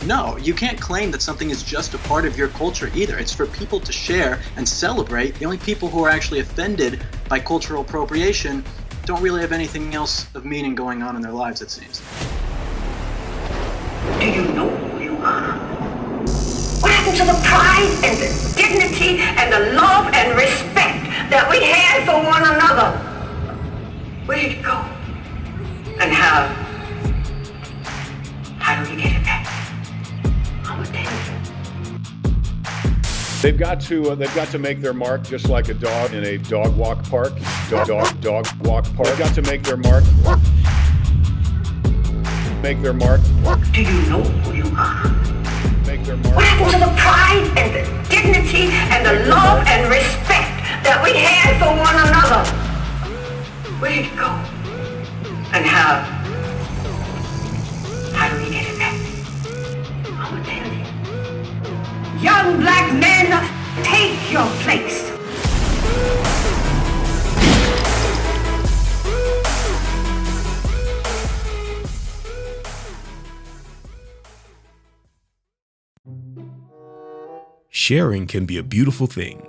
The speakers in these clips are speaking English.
No, you can't claim that something is just a part of your culture either. It's for people to share and celebrate. The only people who are actually offended by cultural appropriation don't really have anything else of meaning going on in their lives, it seems. Do you know who you are? What happened to the pride and the dignity and the love and respect that we had for one another? Where did it go? And how do we get it back? I'm gonna tell you. They've got to make their mark just like a dog in a dog walk park. Dog walk park. They've got to make their mark. Make their mark. Do you know who you are? Make their mark. What happened to the pride and the dignity and the love and respect that we had for one another? Where did it go? And how do we get it back? I'm gonna tell you. Young black men, take your place. Sharing can be a beautiful thing.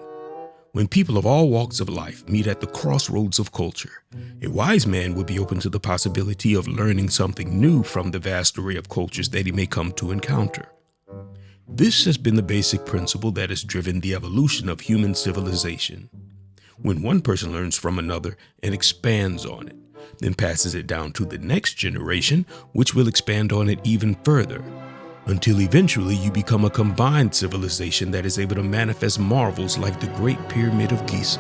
When people of all walks of life meet at the crossroads of culture, a wise man would be open to the possibility of learning something new from the vast array of cultures that he may come to encounter. This has been the basic principle that has driven the evolution of human civilization. When one person learns from another and expands on it, then passes it down to the next generation, which will expand on it even further, until eventually you become a combined civilization that is able to manifest marvels like the Great Pyramid of Giza.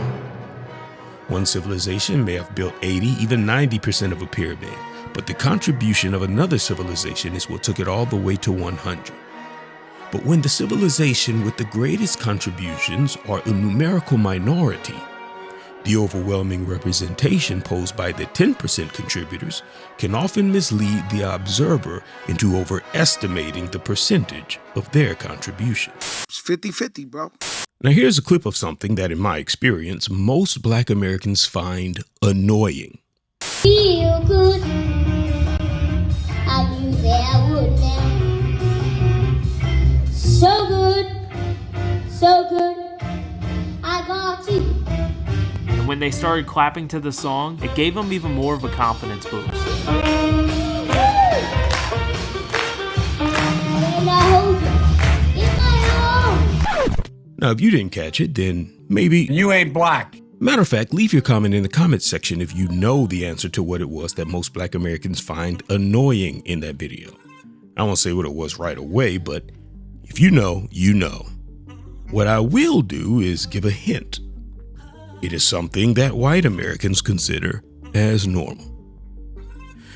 One civilization may have built 80, even 90% of a pyramid, but the contribution of another civilization is what took it all the way to 100. But when the civilization with the greatest contributions are a numerical minority, the overwhelming representation posed by the 10% contributors can often mislead the observer into overestimating the percentage of their contribution. It's 50-50, bro. Now here's a clip of something that in my experience, most Black Americans find annoying. Feel good. I knew that would never. So good. So good. I got you. And when they started clapping to the song, it gave them even more of a confidence boost. Now, if you didn't catch it, then maybe you ain't black. Matter of fact, leave your comment in the comment section if you know the answer to what it was that most Black Americans find annoying in that video. I won't say what it was right away, but if you know, you know. What I will do is give a hint. It is something that white Americans consider as normal.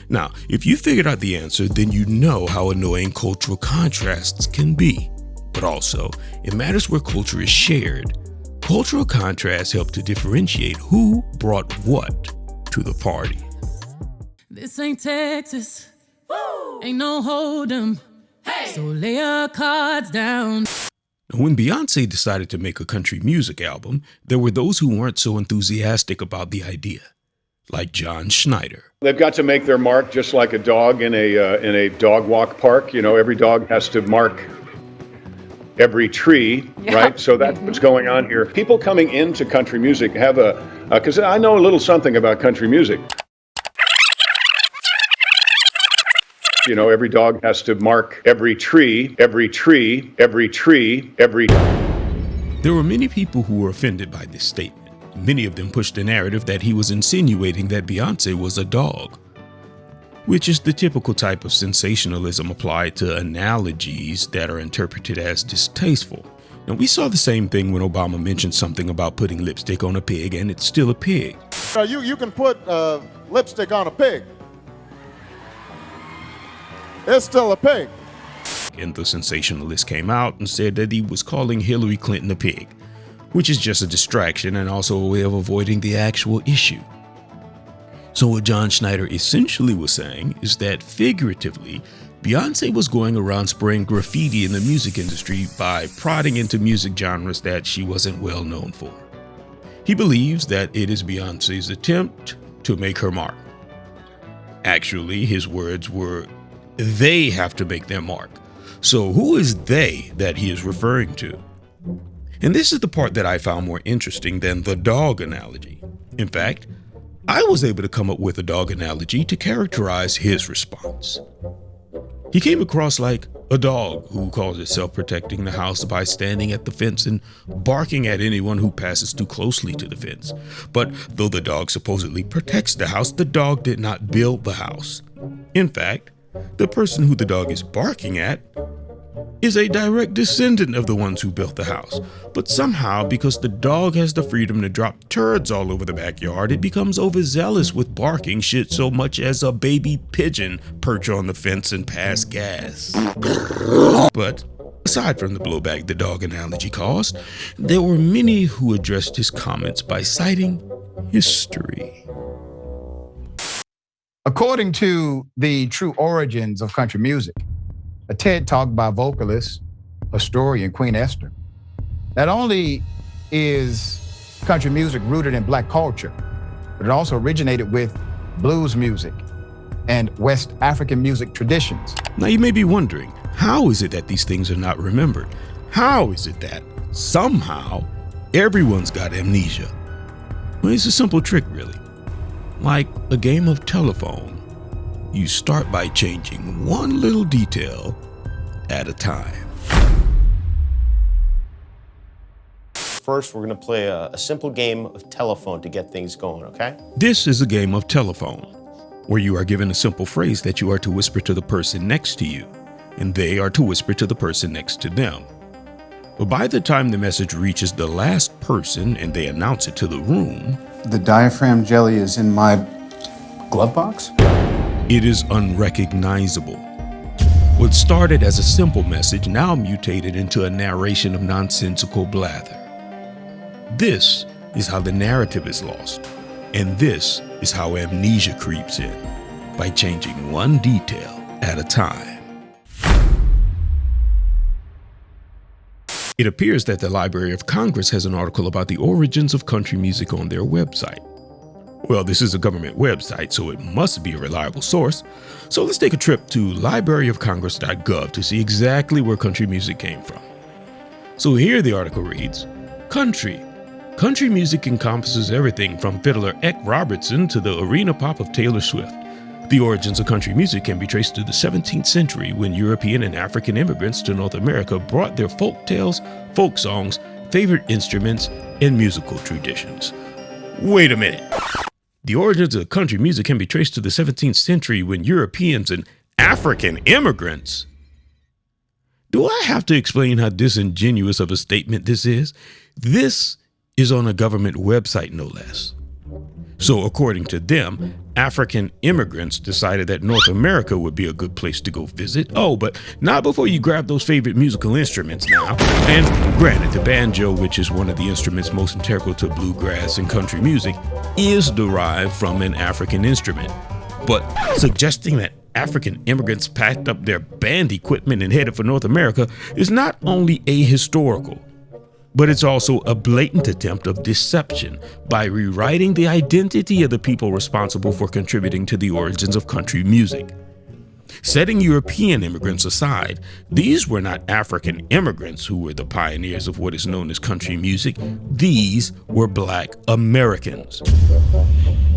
Now, if you figured out the answer, then you know how annoying cultural contrasts can be. But also, in matters where culture is shared, cultural contrasts help to differentiate who brought what to the party. This ain't Texas. Woo! Ain't no hold'em. Hey! So lay your cards down. When Beyonce decided to make a country music album, there were those who weren't so enthusiastic about the idea, like John Schneider. They've got to make their mark just like a dog in a dog walk park. You know, every dog has to mark every tree, right? So that's what's going on here. People coming into country music have because I know a little something about country music. You know, every dog has to mark every tree. There were many people who were offended by this statement. Many of them pushed the narrative that he was insinuating that Beyonce was a dog, which is the typical type of sensationalism applied to analogies that are interpreted as distasteful. Now, we saw the same thing when Obama mentioned something about putting lipstick on a pig, and it's still a pig. You can put lipstick on a pig. It's still a pig. And the sensationalist came out and said that he was calling Hillary Clinton a pig, which is just a distraction and also a way of avoiding the actual issue. So what John Schneider essentially was saying is that figuratively, Beyonce was going around spraying graffiti in the music industry by prodding into music genres that she wasn't well known for. He believes that it is Beyonce's attempt to make her mark. Actually, his words were, they have to make their mark. So who is they that he is referring to? And this is the part that I found more interesting than the dog analogy. In fact, I was able to come up with a dog analogy to characterize his response. He came across like a dog who calls itself protecting the house by standing at the fence and barking at anyone who passes too closely to the fence. But though the dog supposedly protects the house, the dog did not build the house. In fact, the person who the dog is barking at is a direct descendant of the ones who built the house. But somehow, because the dog has the freedom to drop turds all over the backyard, it becomes overzealous with barking shit so much as a baby pigeon perch on the fence and pass gas. But aside from the blowback the dog analogy caused, there were many who addressed his comments by citing history. According to the true origins of country music, a TED Talk by vocalist, historian Queen Esther, not only is country music rooted in black culture, but it also originated with blues music and West African music traditions. Now you may be wondering, how is it that these things are not remembered? How is it that somehow everyone's got amnesia? Well, it's a simple trick, really. Like a game of telephone. You start by changing one little detail at a time. First, we're going to play a simple game of telephone to get things going, okay? This is a game of telephone, where you are given a simple phrase that you are to whisper to the person next to you, and they are to whisper to the person next to them. But by the time the message reaches the last person and they announce it to the room, the diaphragm jelly is in my glove box? It is unrecognizable. What started as a simple message now mutated into a narration of nonsensical blather. This is how the narrative is lost, and this is how amnesia creeps in, by changing one detail at a time. It appears that the Library of Congress has an article about the origins of country music on their website. Well, this is a government website, so it must be a reliable source. So let's take a trip to libraryofcongress.gov to see exactly where country music came from. So here the article reads, Country. Country music encompasses everything from fiddler Eck Robertson to the arena pop of Taylor Swift. The origins of country music can be traced to the 17th century when European and African immigrants to North America brought their folk tales, folk songs, favorite instruments, and musical traditions. Wait a minute. The origins of country music can be traced to the 17th century when Europeans and African immigrants. Do I have to explain how disingenuous of a statement this is? This is on a government website, no less. So according to them, African immigrants decided that North America would be a good place to go visit. Oh, but not before you grab those favorite musical instruments now. And granted, the banjo, which is one of the instruments most integral to bluegrass and country music, is derived from an African instrument. But suggesting that African immigrants packed up their band equipment and headed for North America is not only ahistorical, but it's also a blatant attempt of deception by rewriting the identity of the people responsible for contributing to the origins of country music. Setting European immigrants aside, these were not African immigrants who were the pioneers of what is known as country music. These were Black Americans.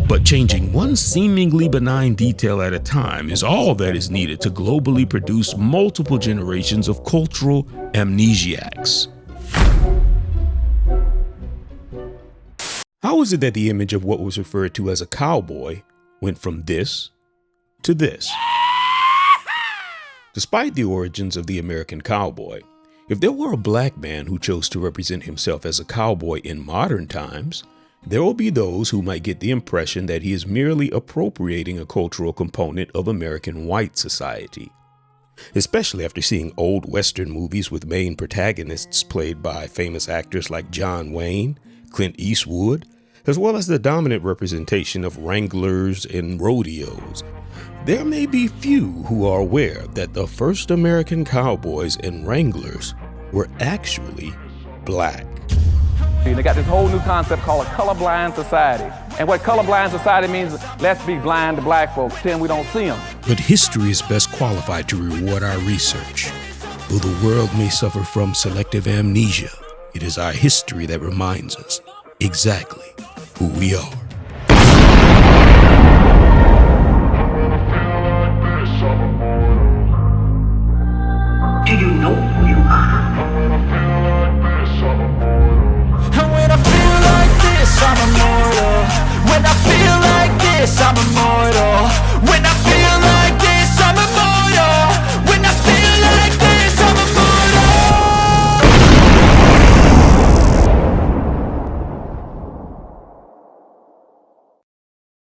But changing one seemingly benign detail at a time is all that is needed to globally produce multiple generations of cultural amnesiacs. How is it that the image of what was referred to as a cowboy went from this to this? Despite the origins of the American cowboy, if there were a black man who chose to represent himself as a cowboy in modern times, there will be those who might get the impression that he is merely appropriating a cultural component of American white society. Especially after seeing old Western movies with main protagonists played by famous actors like John Wayne, Clint Eastwood, as well as the dominant representation of wranglers and rodeos. There may be few who are aware that the first American cowboys and wranglers were actually black. They got this whole new concept called a colorblind society. And what colorblind society means is let's be blind to black folks, pretend we don't see them. But history is best qualified to reward our research. Though the world may suffer from selective amnesia, it is our history that reminds us exactly who we are.